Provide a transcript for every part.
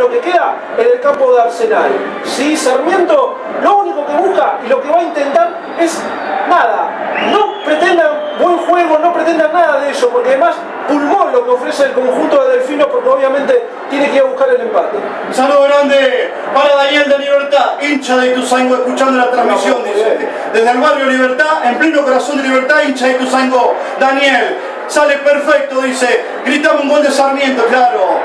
lo que queda en el campo de Arsenal. ¿Sí? Sarmiento lo único que busca y lo que va a intentar es nada. No pretendan buen juego, no pretendan nada de eso, porque además pulmón lo que ofrece el conjunto de Delfino, porque obviamente tiene que ir a buscar el empate. Un saludo grande para Daniel de Libertad, hincha de Ituzaingó, escuchando la transmisión, dice. Desde el barrio Libertad, en pleno corazón de Libertad, hincha de Ituzaingó. Daniel, sale perfecto, dice. Gritamos un gol de Sarmiento, claro.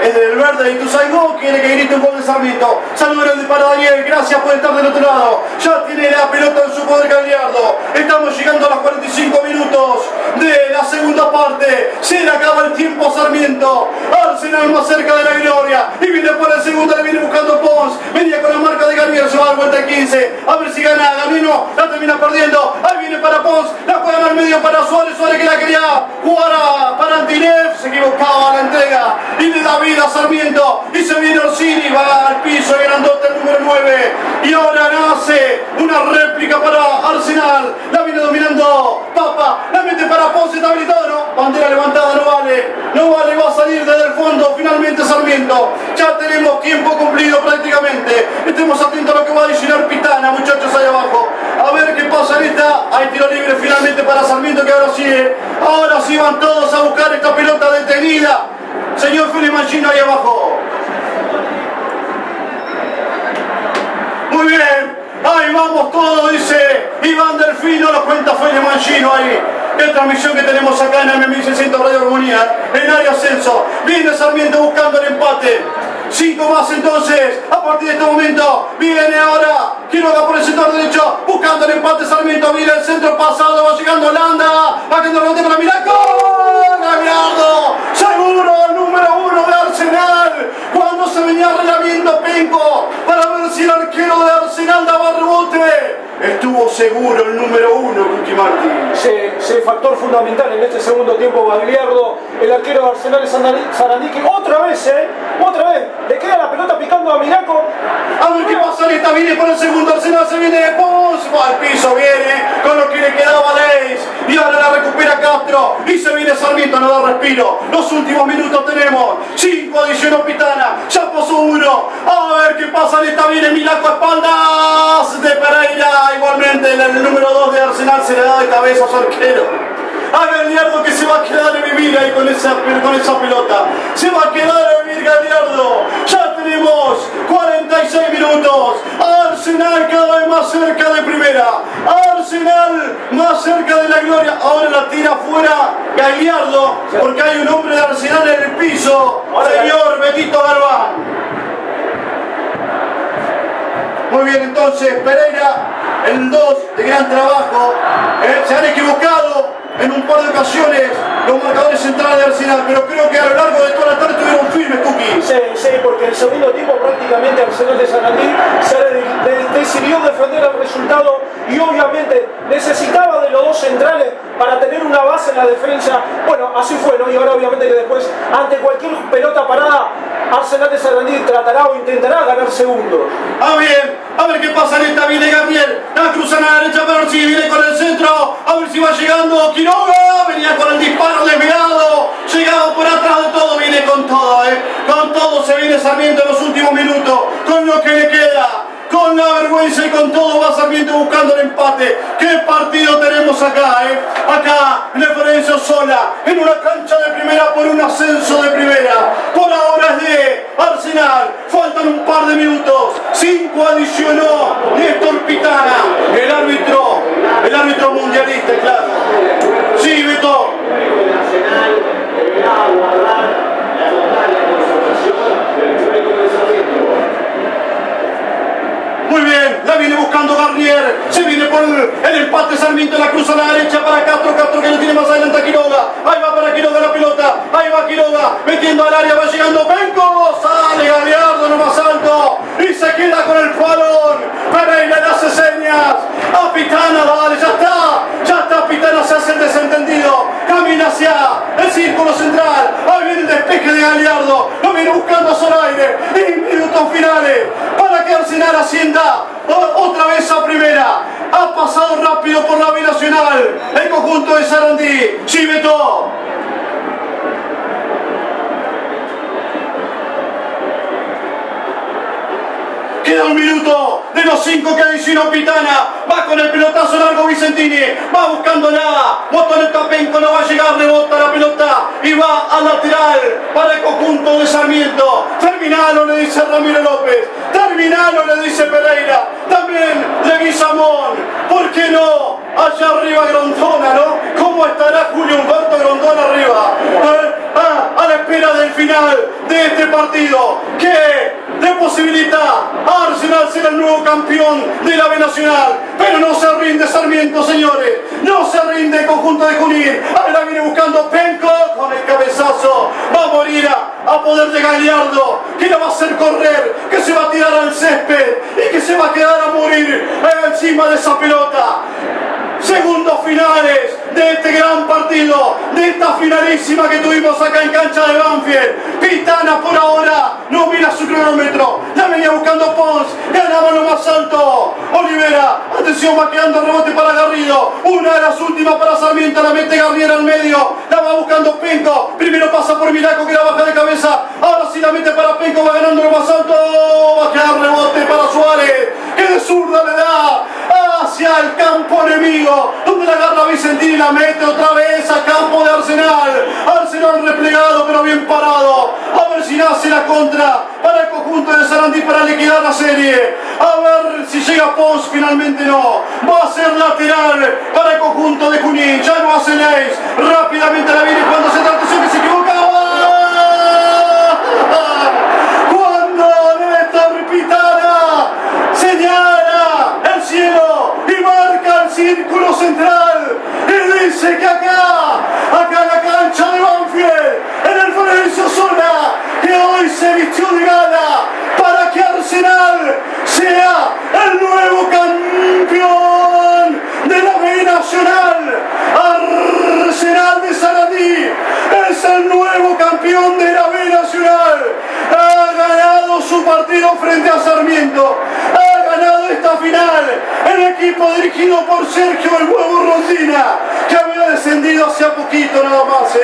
Es del verde de Ituzaingó, quiere que grite un gol de Sarmiento. Saludo grande para Daniel, gracias por estar del otro lado. Ya tiene la pelota en su poder Gagliardo. Estamos llegando a los 45 minutos de la segunda parte. Se le acaba el tiempo a Sarmiento. Arsenal más cerca de la gloria. Y viene por el segundo, le viene buscando Pons. Venía con la marca de Gabriel, se va a dar vuelta el 15. A ver si gana. Gamino la termina perdiendo. Ahí viene para Pons. La juegan al medio para Suárez. Suárez que la quería jugar para Antinev. Se equivocaba la entrega. Y le da vida a Sarmiento. Y se viene Orsini. Va al piso. Y grandote el número 9. Y ahora nace una réplica para Arsenal. La viene dominando Papa. La mete para Pons. Está habilitado. No. Bandera levantada. No vale. No vale. Va a salir desde el fondo. Finalmente Sarmiento. Ya tenemos tiempo cumplido prácticamente. Estemos atentos a lo que va a decir Pitana, muchachos, ahí abajo. A ver qué pasa en esta. Hay tiro libre finalmente para Sarmiento, que ahora sigue. Ahora sí van todos a buscar esta pelota detenida. Señor Fili Mancino ahí abajo. Muy bien. Ahí vamos todos, dice Iván Delfino, lo cuenta Fili Mancino ahí. Qué transmisión que tenemos acá en M1600 Radio Armonía, en área ascenso. Viene Sarmiento buscando el empate. 5 más entonces, a partir de este momento, viene ahora Quiroga por el sector derecho, buscando el empate Sarmiento, viene el centro pasado, va llegando Holanda, va quedando el rebote para mirar, ¡gol! Gagliardo, seguro el número 1 de Arsenal, cuando se venía relamiendo Penco, para ver si el arquero de Arsenal daba rebote. Estuvo seguro el número 1, Cuti Martín. Sí, factor fundamental en este segundo tiempo, Gagliardo, el arquero de Arsenal es Sarandí, que otra vez, le queda la pelota picando a Miraco. A ver qué pasa, esta viene por el segundo, Arsenal se viene de Pons, va al piso, viene con lo que le quedaba a Leis, y ahora la recupera Castro, y se viene Sarmiento, no da respiro. Los últimos minutos tenemos, 5 adicionó Pitana, ya pasó 1, a ver qué pasa, esta viene Miraco a espaldas de Pereira. Igualmente el número 2 de Arsenal se le da de cabeza a su arquero. A Gagliardo, que se va a quedar a vivir ahí con esa pelota. Se va a quedar a vivir Gagliardo. Ya tenemos 46 minutos. Arsenal cada vez más cerca de primera. Arsenal más cerca de la gloria. Ahora la tira fuera Gagliardo, porque hay un hombre de Arsenal en el piso. Señor Betito Galván. Muy bien, entonces Pereira, el 2 de gran trabajo. Se han equivocado en un par de ocasiones los marcadores centrales de Arsenal, pero creo que a lo largo de toda la tarde estuvieron firmes, Cookie. Sí, porque en el segundo tiempo prácticamente Arsenal de Sarandí se decidió defender el resultado y obviamente necesitaba de los dos centrales para tener una base en la defensa. Bueno, así fue, ¿no? Y ahora obviamente que después, ante cualquier pelota parada, Arsenal de Sarandí tratará o intentará ganar segundo. Bien, a ver qué pasa en esta. Viene Gabriel, la cruzan a la derecha, pero si viene con el centro, a ver si va llegando Quiroga, venía con el disparo desviado, llegado por atrás de todo, viene con todo, con todo se viene Sarmiento en los últimos minutos, con lo que le queda. Con la vergüenza y con todo va Sarmiento buscando el empate. ¿Qué partido tenemos acá, Acá, en el Florencio Sola, en una cancha de primera por un ascenso de primera. Por ahora es de Arsenal. Faltan un par de minutos. 5 adicionó Néstor Pitana, el árbitro mundialista, claro. Sí, Beto. Nacional deberá guardar la total concentración del público de Sarmiento. Muy bien, la viene buscando Garnier, se viene por el empate Sarmiento, la cruza a la derecha para Castro que lo tiene más adelante a Quiroga, ahí va para Quiroga la pelota, ahí va Quiroga, metiendo al área, va llegando Penco, sale Gagliardo no más alto, y se queda con el balón, Pereira le hace señas, a Pitana, dale, ya está Pitana, se hace el desentendido, camina hacia el círculo central, ahí viene el despeje de Gagliardo, lo viene buscando a Zoraire, y minutos finales, para que Arsenal ascienda otra vez a primera. Ha pasado rápido por la binacional el conjunto de Sarandí. Sí, Beto. segundo de los 5 que adicionó Pitana. Va con el pelotazo largo Vicentini. Va buscándola. Motoneta Penco no va a llegar. Rebota la pelota y va al lateral para el conjunto de Sarmiento. Terminalo, le dice Ramiro López. Terminalo, le dice Pereira. También Leguizamón. ¿Por qué no? Allá arriba Grondona, ¿no? ¿Cómo estará Julio Humberto Grondona arriba? A la espera del final de este partido que le posibilita a Arsenal ser el nuevo campeón de la B Nacional. Pero no se rinde Sarmiento, señores. No se rinde el conjunto de Junín. Ahí la viene buscando Penco con el cabezazo. Va a morir a poder de Galiardo, que la va a hacer correr, que se va a tirar al césped y que se va a quedar a morir encima de esa pelota. Segundos finales de este gran partido, de esta finalísima que tuvimos acá en cancha de Banfield. Pitana por ahora no mira su cronómetro, la venía buscando Pons, ganaba lo más alto. Olivera, atención, va quedando rebote para Garrido, una de las últimas para Sarmiento, la mete Garriera al medio, la va buscando Penco, primero pasa por Miraco que la baja de cabeza, ahora sí la mete para Penco, va ganando lo más alto, va a quedar rebote para Suárez, que de zurda le da hacia el campo enemigo, donde la agarra Vicentini y la mete otra vez a campo de Arsenal. Arsenal replegado pero bien parado, a ver si nace la contra para el conjunto de Sarandí para liquidar la serie. A ver si llega Pons, finalmente no, va a ser lateral para el conjunto de Junín. Ya no hace Leis, rápidamente la viene cuando se trata, que se equivoca. Cuando Néstor Pitana señala el cielo y marca el círculo central y dice que acá en la cancha de Banfield, en el Florencio Sola, que hoy se vistió de gala para que Arsenal sea el nuevo campeón de la B Nacional. Arsenal de Sarandí es el nuevo campeón de la B Nacional. Ha ganado su partido frente a Sarmiento. Ha ganado esta final el equipo dirigido por Sergio el Huevo Rondina, que había descendido hace poquito nada más.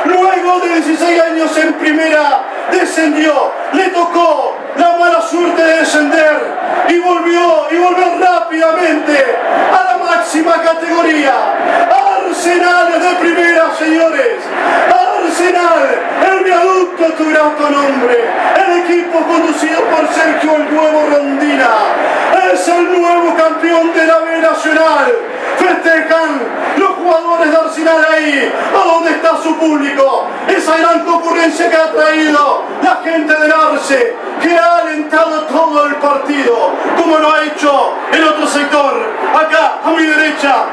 Luego de 16 años en primera, descendió, le tocó la mala suerte de descender y volvió rápidamente a la máxima categoría. Arsenal es de primera, señores. Arsenal, el viaducto tuviera otro nombre. El equipo conducido por Sergio el Huevo Rondina es el nuevo campeón de la B Nacional. Festejan los jugadores de Arsenal ahí, a donde está su público. Esa gran concurrencia que ha traído la gente del Arce, que ha alentado todo el partido, como lo ha hecho el otro sector. Acá, a mi derecha,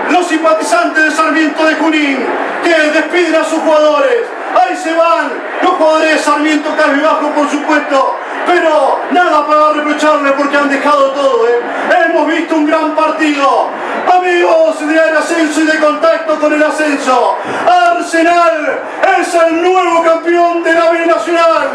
los simpatizantes de Sarmiento de Junín, que despiden a sus jugadores. Ahí se van los jugadores de Sarmiento, cabizbajo por supuesto, pero nada para reprocharle porque han dejado todo. Hemos visto un gran partido, amigos de Ascenso y de Contacto con el Ascenso. Arsenal es el nuevo campeón de la B Nacional.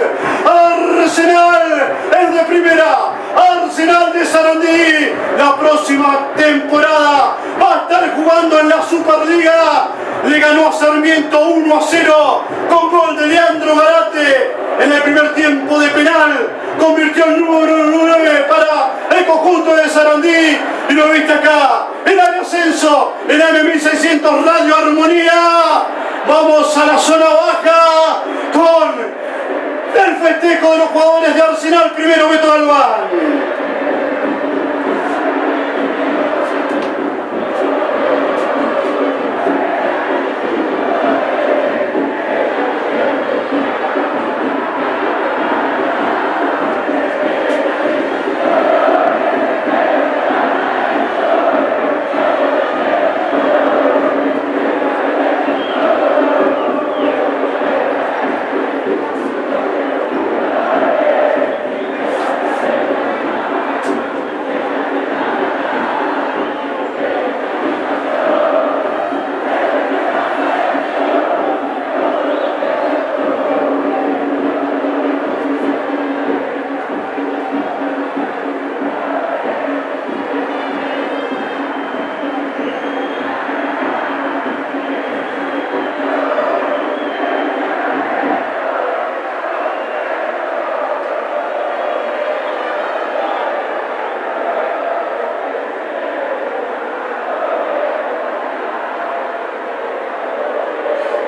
Arsenal es de primera. Arsenal de Sarandí la próxima temporada va a estar jugando en la Superliga. Le ganó a Sarmiento 1-0 con gol de Leandro Garate en el primer tiempo de penal. Convirtió el número 9 para el conjunto de Sarandí. Y lo viste acá, el año Ascenso, el año 1600 Radio Armonía. Vamos a la zona baja con el festejo de los jugadores de Arsenal. Primero Beto Galván.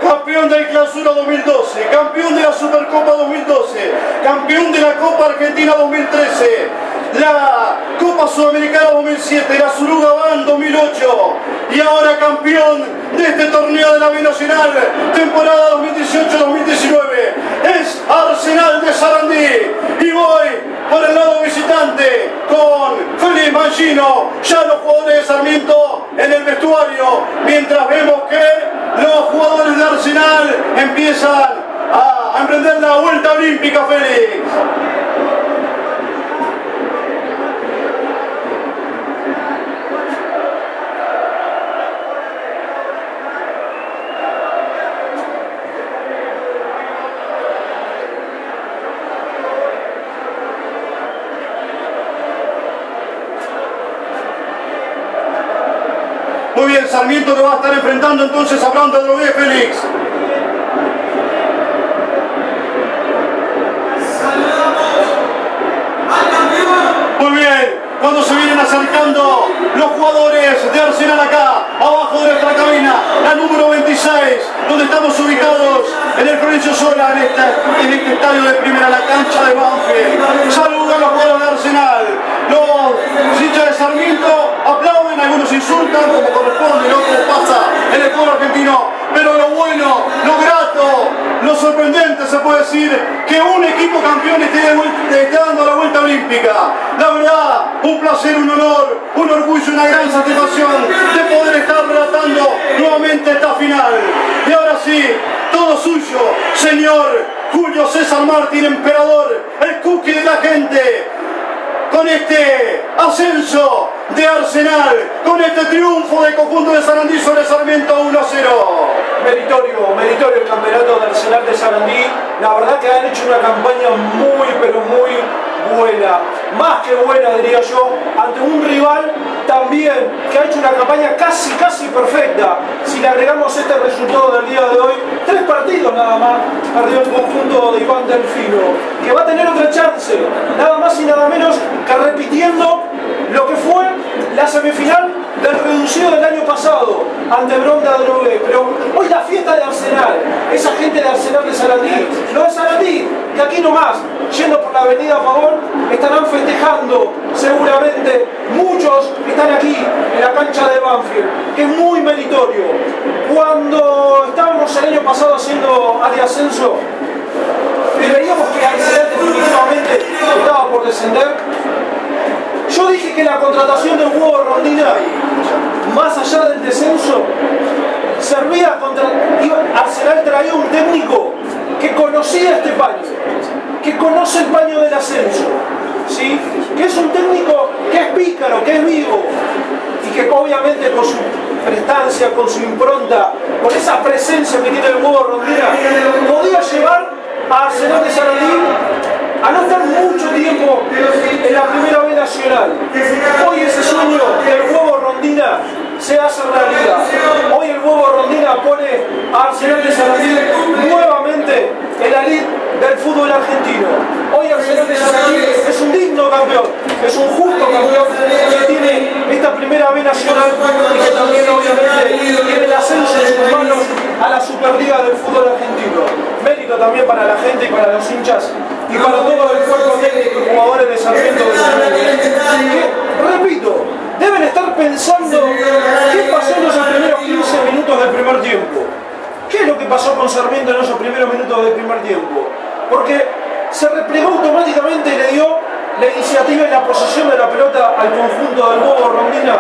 campeón del Clausura 2012, campeón de la Supercopa 2012, campeón de la Copa Argentina 2013, la Copa Sudamericana 2007, la Suruga Ban 2008 y ahora campeón de este torneo de la B Nacional, temporada 2018-2019, es Arsenal de Sarandí. Y voy por el lado visitante con Félix Mangino, ya los jugadores de Sarmiento en el vestuario, mientras vemos que los jugadores de Arsenal empiezan a emprender la vuelta olímpica. Félix. Muy bien, Sarmiento que va a estar enfrentando entonces a Brandon Drogué, Félix. Muy bien, cuando se vienen acercando los jugadores de Arsenal acá, abajo de nuestra cabina, la número 26, donde estamos ubicados en el Florencio Sola, en este estadio de primera, la cancha de Banfield. Saludan a los jugadores de Arsenal, los hinchas de Sarmiento aplauden, algunos insultan como corresponde, otros pasa en el fútbol argentino, pero lo bueno, lo grato, lo sorprendente se puede decir que un equipo campeón esté dando la vuelta olímpica. La verdad, un placer, un honor, un orgullo, una gran satisfacción de poder estar relatando nuevamente esta final. Y ahora sí, todo suyo, señor Julio César Martín, emperador, el cookie de la gente, con este ascenso de Arsenal, con este triunfo del conjunto de Sarandí sobre Sarmiento 1-0. Meritorio el campeonato de Arsenal de Sarandí. La verdad que han hecho una campaña muy, pero muy buena. Más que buena, diría yo, ante un rival también que ha hecho una campaña casi perfecta. Si le agregamos este resultado del día de hoy, 3 partidos nada más perdió el conjunto de Iván Delfino, que va a tener otra chance, nada más y nada menos que repitiendo lo que fue la semifinal del reducido del año pasado ante Brandon Drogué. Pero hoy la fiesta de Arsenal, esa gente de Arsenal de Sarandí, lo de Sarandí, que aquí nomás, yendo por la avenida Pavón, estarán festejando seguramente. Muchos están aquí en la cancha de Banfield, que es muy meritorio. Cuando estábamos el año pasado haciendo área ascenso y veíamos que Arsenal definitivamente estaba por descender, yo dije que la contratación de Hugo Rondina, más allá del descenso, servía contra... Arsenal traía un técnico que conocía este paño, que conoce el paño del ascenso, ¿sí? Que es un técnico que es pícaro, que es vivo, y que obviamente con su prestancia, con su impronta, con esa presencia que tiene el Hugo Rondina, podía llevar a Arsenal de Sarandí a no estar mucho tiempo en la primera B nacional. Hoy ese sueño del Hugo Rondina se hace realidad. Hoy el Hugo Rondina pone a Arsenal de Sarandí nuevamente en la elite del fútbol argentino. Hoy Arsenal de Sarandí es un digno campeón, es un justo campeón que tiene esta primera B nacional y que también obviamente tiene el ascenso en sus manos a la Superliga del fútbol argentino. Mérito también para la gente y para los hinchas y para todo el cuerpo técnico y jugadores de Sarmiento de que, repito, deben estar pensando qué pasó en esos primeros 15 minutos del primer tiempo. ¿Qué es lo que pasó con Sarmiento en esos primeros minutos del primer tiempo? Porque se replegó automáticamente y le dio la iniciativa y la posesión de la pelota al conjunto del Hugo Rondina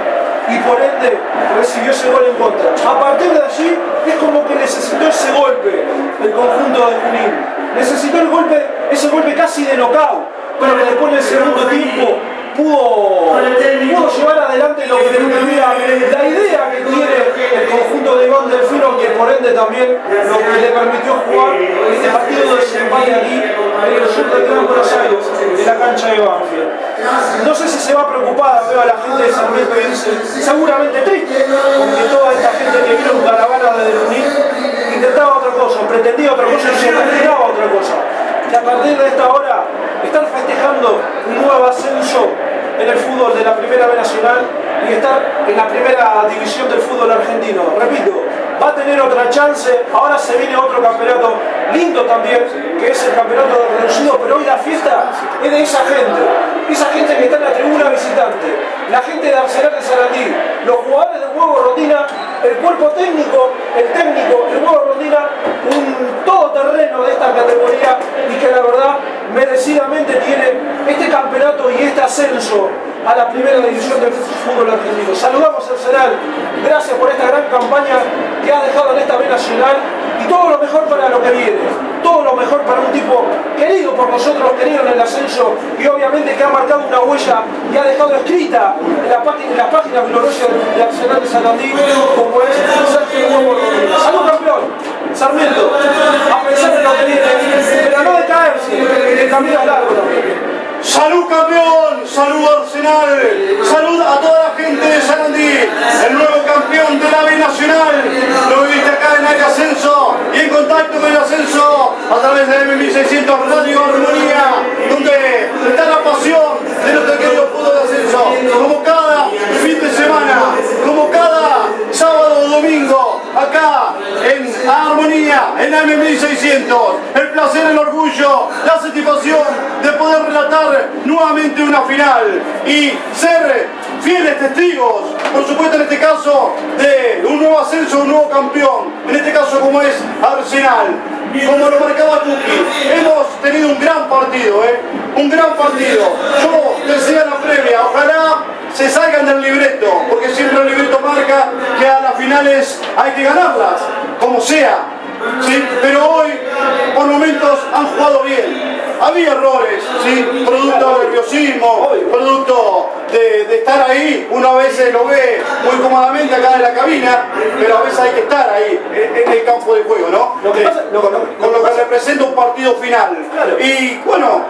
y por ende recibió ese gol en contra. A partir de allí es como que necesitó ese golpe el conjunto de Junín. Necesitó ese golpe casi de knockout, pero que después en el segundo tiempo pudo llevar adelante lo que tenía, la idea que tiene el conjunto de Iván Delfino, que por ende también lo que le permitió jugar este partido de desempate aquí en el sur del Gran Buenos Aires, de la cancha de Banfield. No sé si se va preocupada, veo a la gente de Sarmiento y dice, seguramente triste, porque toda esta gente que vino en caravana de Junín intentaba otra cosa, pretendía otra cosa y se imaginaba otra cosa. Que a partir de esta hora están festejando un nuevo ascenso en el fútbol de la Primera B Nacional y estar en la primera división del fútbol argentino. Repito, va a tener otra chance. Ahora se viene otro campeonato lindo también, que es el campeonato de reducido, pero hoy la fiesta es de esa gente que está en la tribuna visitante, la gente de Arsenal de Sarandí, los jugadores del Huevo Rondina, el cuerpo técnico, el Huevo Rondina, un todoterreno de esta categoría y que la verdad merecidamente tiene este campeonato y este ascenso a la primera división del fútbol argentino. Saludamos a Arsenal, gracias por esta gran campaña que ha dejado en esta B Nacional y todo lo mejor para lo que viene, todo lo mejor para un tipo querido por nosotros, querido en el ascenso y obviamente que ha marcado una huella y ha dejado escrita en las páginas gloriosas de Arsenal de Sarandí, como es Sergio Huevo Rodríguez. ¡Salud, campeón! Sarmiento, a pensar en lo que viene, pero no decaerse, que el camino es largo también. ¡Salud, campeón! ¡Salud, Arsenal! ¡Salud a toda la gente de Sarandí! El nuevo campeón de la B Nacional. Lo viviste acá en Área Ascenso y en contacto con el ascenso a través de M1600 Radio Armonía, donde está la pasión de nuestro querido fútbol de ascenso. Como cada fin de semana, como cada sábado o domingo, acá en Armonía, en M1600. El placer, el orgullo, la satisfacción de poder relatar nuevamente una final y ser fieles testigos, por supuesto en este caso, de un nuevo ascenso, un nuevo campeón, en este caso como es Arsenal. Como lo marcaba Cookie, hemos tenido un gran partido, un gran partido. Yo decía en la previa, ojalá se salgan del libreto, porque siempre el libreto marca que a las finales hay que ganarlas, como sea. ¿Sí? Pero hoy, por momentos, han jugado bien. Había errores, ¿sí? Producto del nerviosismo, producto de estar ahí. Uno a veces lo ve muy cómodamente acá en la cabina, pero a veces hay que estar ahí, en el campo de juego, ¿no? Con lo que representa un partido final. Claro. Y bueno,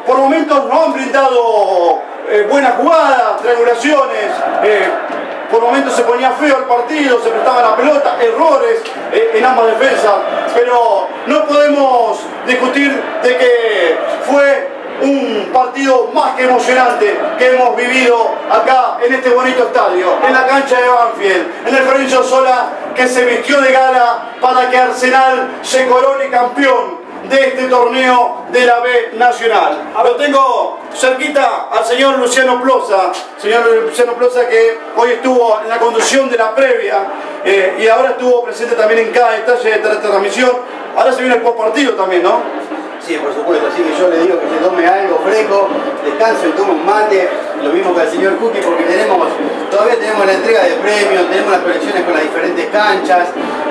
por momentos nos han brindado buenas jugadas, triangulaciones. Por momentos se ponía feo el partido, se prestaba la pelota, errores en ambas defensas, pero no podemos discutir de que fue un partido más que emocionante que hemos vivido acá en este bonito estadio, en la cancha de Banfield, en el Florencio Sola, que se vistió de gala para que Arsenal se corone campeón de este torneo de la B Nacional. Lo tengo cerquita al señor Luciano Plosa, que hoy estuvo en la conducción de la previa y ahora estuvo presente también en cada detalle de esta transmisión. Ahora se viene el postpartido también, ¿no? Sí, por supuesto, así que yo le digo que se tome algo fresco, descanse y tome un mate, lo mismo que al señor Cookie, porque todavía tenemos la entrega de premios, tenemos las colecciones con las diferentes canchas,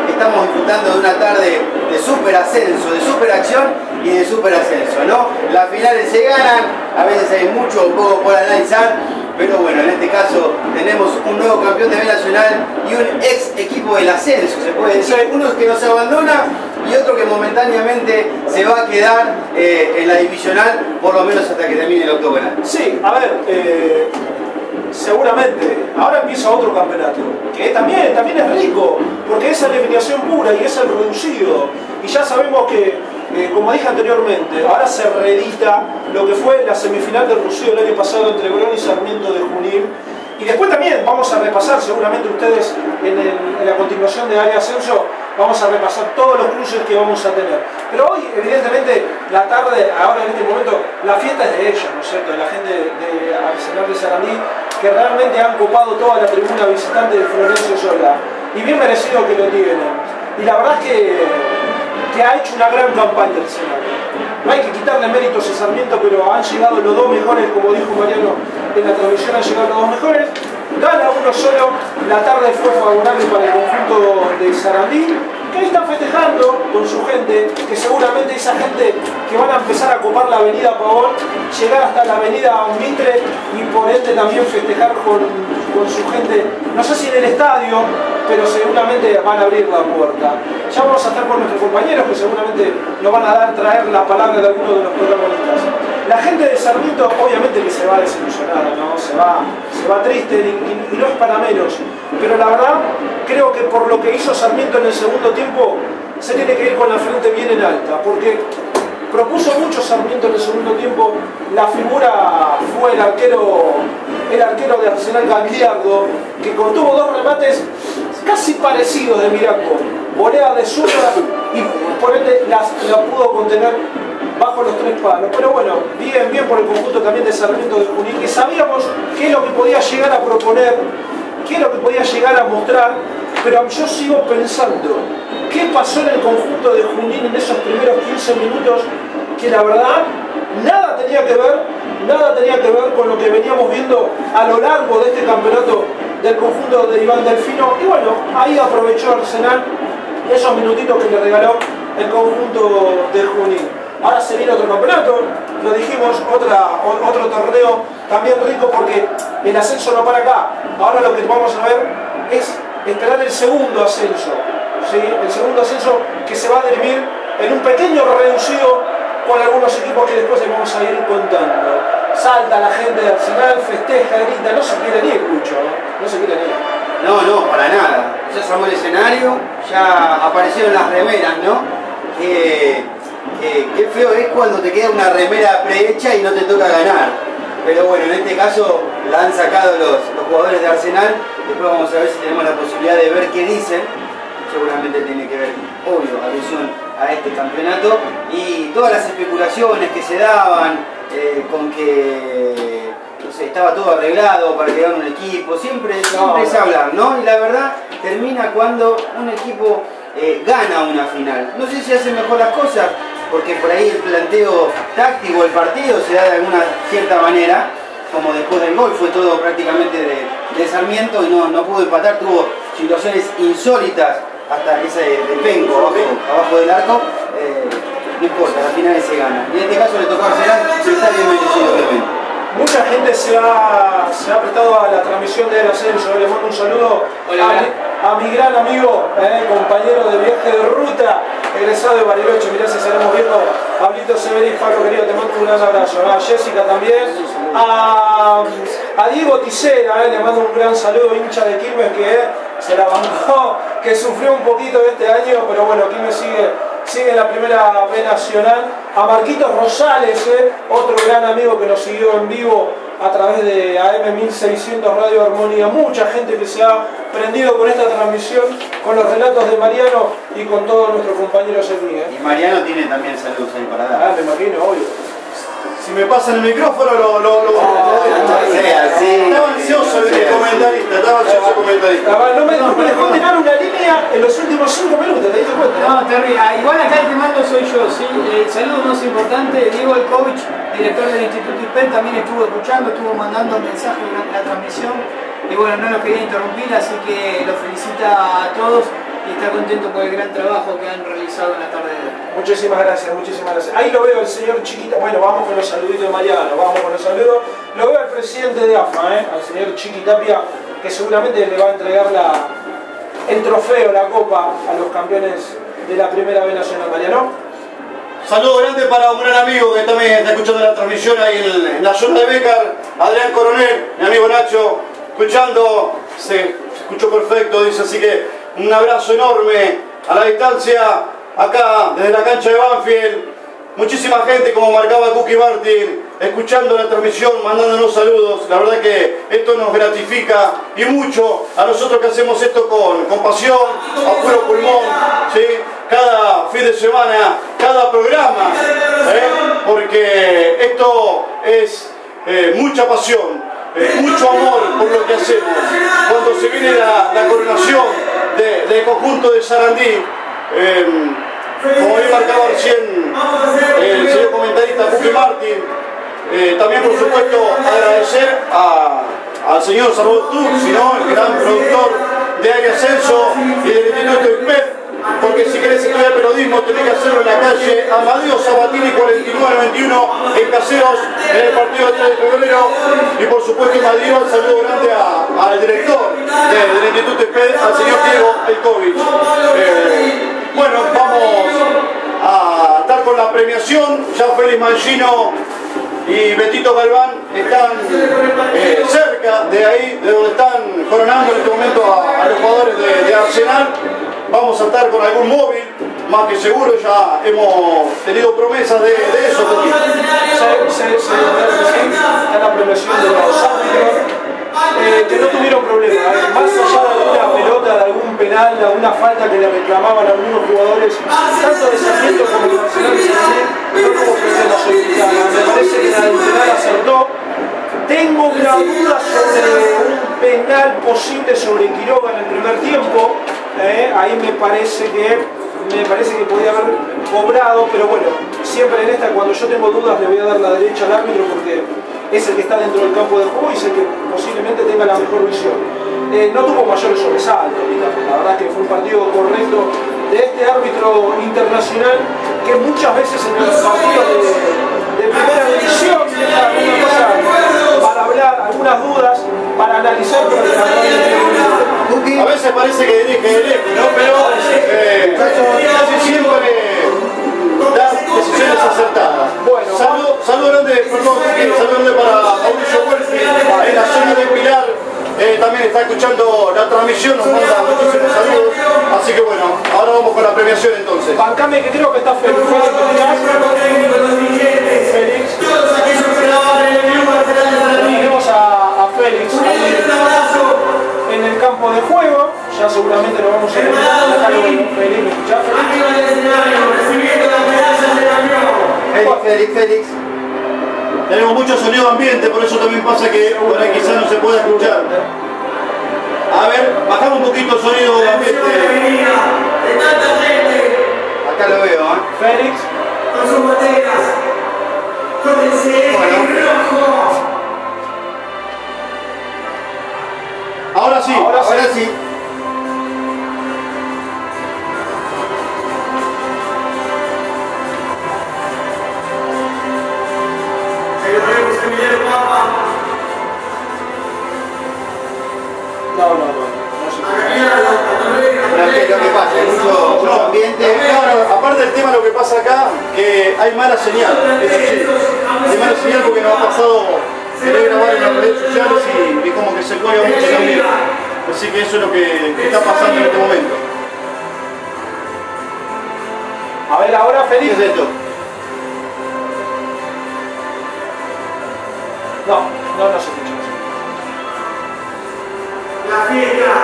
estamos disfrutando de una tarde de súper ascenso, de súper acción y de súper ascenso, ¿no? Las finales se ganan, a veces hay mucho o poco por analizar, pero bueno, en este caso tenemos un nuevo campeón de B Nacional y un ex equipo del ascenso, se puede decir, uno que nos abandona y otro que momentáneamente se va a quedar en la divisional, por lo menos hasta que termine el octogonal. Sí, a ver, seguramente, ahora empieza otro campeonato, que también es rico, porque es eliminación pura y es el reducido, y ya sabemos que, como dije anteriormente, ahora se reedita lo que fue la semifinal del reducido el año pasado entre Colón y Sarmiento de Junín, y después también vamos a repasar, seguramente ustedes en la continuación de Área Ascenso, vamos a repasar todos los cruces que vamos a tener. Pero hoy, evidentemente, la tarde, ahora en este momento, la fiesta es de ellos, ¿no es cierto? De la gente de Arsenal de Sarandí, que realmente han copado toda la tribuna visitante de Florencio Sola. Y bien merecido que lo tienen. Y la verdad es que ha hecho una gran campaña Arsenal. No hay que quitarle méritos a Sarmiento, pero han llegado los dos mejores, como dijo Mariano en la transmisión, han llegado los dos mejores. Gana uno solo, la tarde fue favorable para el conjunto de Sarandí, que ahí están festejando con su gente, que seguramente esa gente que van a empezar a copar la avenida Pavón, llegar hasta la avenida Mitre y por ende también festejar con su gente, no sé si en el estadio, pero seguramente van a abrir la puerta. Ya vamos a estar con nuestros compañeros que seguramente nos van a traer la palabra de alguno de los protagonistas. La gente de Sarmiento obviamente que se va desilusionada, ¿no? Se va triste y no es para menos. Pero la verdad, creo que por lo que hizo Sarmiento en el segundo tiempo, se tiene que ir con la frente bien en alta, porque propuso mucho Sarmiento en el segundo tiempo. La figura fue el arquero de Arsenal, Gagliardo, que contuvo dos remates casi parecidos de Miraco. Volea de zurda y por ende la pudo contener bajo los 3 palos. Pero bueno, bien por el conjunto también de Sarmiento de Junín, que sabíamos qué es lo que podía llegar a proponer, qué es lo que podía llegar a mostrar, pero yo sigo pensando, ¿qué pasó en el conjunto de Junín en esos primeros 15 minutos? Que la verdad, nada tenía que ver con lo que veníamos viendo a lo largo de este campeonato del conjunto de Iván Delfino. Y bueno, ahí aprovechó Arsenal esos minutitos que le regaló el conjunto de Junín. Ahora se viene otro campeonato, lo dijimos, otro torneo también rico, porque el ascenso no para acá. Ahora lo que vamos a ver es esperar el segundo ascenso, ¿sí? El segundo ascenso que se va a dirimir en un pequeño reducido con algunos equipos que después les vamos a ir contando. Salta la gente de Arsenal, festeja, grita, no se quieren ir, Lucho, no se quieren ir. No, para nada. Ya se armó el escenario, ya aparecieron las remeras, ¿no? Qué feo es cuando te queda una remera prehecha y no te toca ganar. Pero bueno, en este caso la han sacado los jugadores de Arsenal. Después vamos a ver si tenemos la posibilidad de ver qué dicen. Seguramente tiene que ver, obvio, alusión a este campeonato. Y todas las especulaciones que se daban con que no sé, estaba todo arreglado para que gane un equipo. Siempre es hablar, ¿no? Y la verdad termina cuando un equipo gana una final. No sé si hace mejor las cosas, porque por ahí el planteo táctico del partido se da de alguna cierta manera, como después del gol fue todo prácticamente de Sarmiento y no pudo empatar, tuvo situaciones insólitas hasta ese de Penco abajo del arco. No importa, las finales se ganan. Y en este caso le tocó a Arsenal, y está bien merecido, obviamente. Mucha gente se ha prestado a la transmisión del ascenso. Le mando un saludo a mi gran amigo, compañero de viaje de ruta, egresado de Bariloche. Mirá, si estaremos viendo a Pablito Severín, Pablo querido, te mando un gran abrazo. A Jessica también, a Diego Ticera, le mando un gran saludo, hincha de Quilmes, que se la bancó, que sufrió un poquito este año, pero bueno, Quilmes sigue en la primera B nacional. A Marquitos Rosales, otro gran amigo que nos siguió en vivo a través de AM 1600 Radio Armonía. Mucha gente que se ha prendido con esta transmisión, con los relatos de Mariano y con todos nuestros compañeros aquí. Y Mariano tiene también saludos ahí para dar. Me imagino, obvio. Si me pasan el micrófono, estaba ansioso el comentarista, No me dejó tirar una línea en los últimos 5 minutos, ¿te diste cuenta? No, terrible. Igual acá el que mando soy yo, ¿sí? El saludo más importante, Diego Elkovich, director del Instituto IPEN, también estuvo escuchando, estuvo mandando mensajes durante la transmisión. Y bueno, no los quería interrumpir, así que los felicita a todos y está contento por el gran trabajo que han realizado en la tarde de hoy. Muchísimas gracias, muchísimas gracias. Ahí lo veo el señor Chiquita. Bueno, vamos con los saluditos de Mariano, vamos con los saludos. Lo veo al presidente de AFA, al señor Chiquitapia, que seguramente le va a entregar el trofeo, la copa, a los campeones de la primera B nacional. Mariano. Saludo grande para un gran amigo que también está escuchando la transmisión ahí en la zona de Bécar, Adrián Coronel, mi amigo Nacho, escuchando, se escuchó perfecto, dice, así que un abrazo enorme a la distancia, acá desde la cancha de Banfield, muchísima gente como marcaba Cookie Martin, escuchando la transmisión, mandándonos saludos. La verdad que esto nos gratifica y mucho a nosotros que hacemos esto con pasión, a puro pulmón, ¿sí? Cada fin de semana, cada programa, porque esto es mucha pasión, mucho amor por lo que hacemos. Cuando se viene la coronación del conjunto de Sarandí, como bien marcaba recién el señor comentarista Cookie Martin, también por supuesto agradecer al señor Salvador Turci, el gran productor de Área Ascenso y del Instituto IPET, porque si querés estudiar periodismo tenés que hacerlo en la calle Amadeo Sabatini 4991 en Caseros, en el partido del 3 de febrero. Y por supuesto Madrid, un saludo grande al director del Instituto IPET, al señor Diego Elkovich. Bueno, vamos a estar con la premiación. Ya Félix Mangino y Betito Galván están cerca de ahí, de donde están coronando en este momento a los jugadores de Arsenal. Vamos a estar con algún móvil, más que seguro, ya hemos tenido promesas de eso. Está la premiación de los árbitros, que no tuvieron problema. Más allá de alguna pelota, de algún penal, de alguna falta que le reclamaban a algunos jugadores, tanto de Sarmiento como de Arsenal de Sarandí, no tuvo problemas hoy Quintana. Me parece que la del penal acertó. Tengo una duda sobre un penal posible sobre Quiroga en el primer tiempo. Ahí me parece que podía haber cobrado, pero bueno, siempre en esta, cuando yo tengo dudas, le voy a dar la derecha al árbitro porque es el que está dentro del campo de juego y es el que posiblemente tenga la mejor visión. No tuvo mayores sobresaltos, la verdad es que fue un partido correcto de este árbitro internacional que muchas veces en los partidos de primera división deja alguna cosa para hablar, algunas dudas, para analizar, pero a veces parece que dirige de lejos, ¿no? Pero casi siempre da decisiones acertadas. Bueno, saludo grande, saludo grande para Mauricio Welfi en la zona de Pilar. También está escuchando la transmisión, nos manda muchísimos saludos. Así que bueno, ahora vamos con la premiación entonces. Bancame que creo que está Félix. Tenemos a Félix en el campo de juego. Ya seguramente lo vamos a ver. Félix, Félix. Tenemos mucho sonido ambiente, por eso también pasa que por ahí quizás no se pueda escuchar. A ver, bajamos un poquito el sonido ambiente. Acá lo veo, Félix. Con sus botellas. Con el sello rojo. Ahora sí. Ahora sí. No sé. Lo que pasa, hay mucho ambiente. Claro, aparte del tema, lo que pasa acá, que hay mala señal. Eso sí, hay mala señal porque nos ha pasado querer grabar en las redes sociales y como que se cuelga mucho también. Así que eso es lo que está pasando en este momento. A ver, ahora Félix. ¿Qué es esto? No se escucha. La fiesta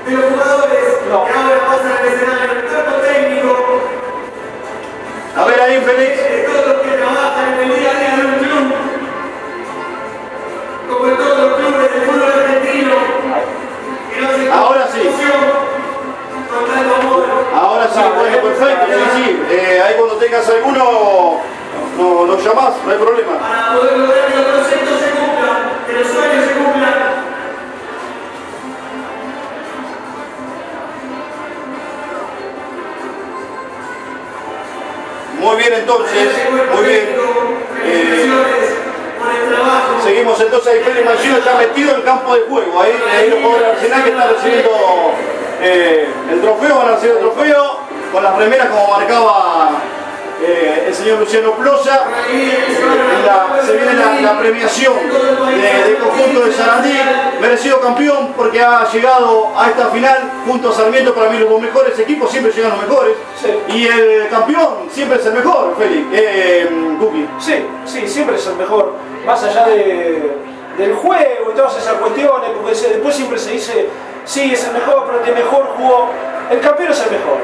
de los jugadores que ahora pasan al escenario, el cuerpo técnico. A ver ahí, Félix. De todos los que trabajan en el día a día del club, como en todos los clubes del fútbol argentino, que no se ahora sí. Con tanto amor. Ahora sí, bueno, perfecto, sí. Ahí cuando tengas alguno, nos llamás, no hay problema. Para poder lograr que los proyectos se cumplan, que los sueños se cumplan. Muy bien entonces, muy bien. Seguimos entonces ahí, Félix Mancino ya metido en campo de juego. Ahí los jugadores de Arsenal que están recibiendo el trofeo, van a recibir el trofeo con las remeras como marcaba el señor Luciano Plosa. Se viene la premiación del conjunto de Sarandí, merecido campeón porque ha llegado a esta final junto a Sarmiento. Para mí los mejores equipos siempre llegan los mejores, y el campeón siempre es el mejor, Félix, Cookie. Sí, siempre es el mejor, más allá del juego y todas esas cuestiones, porque después siempre se dice, sí, es el mejor, pero el que mejor jugó, el campeón es el mejor.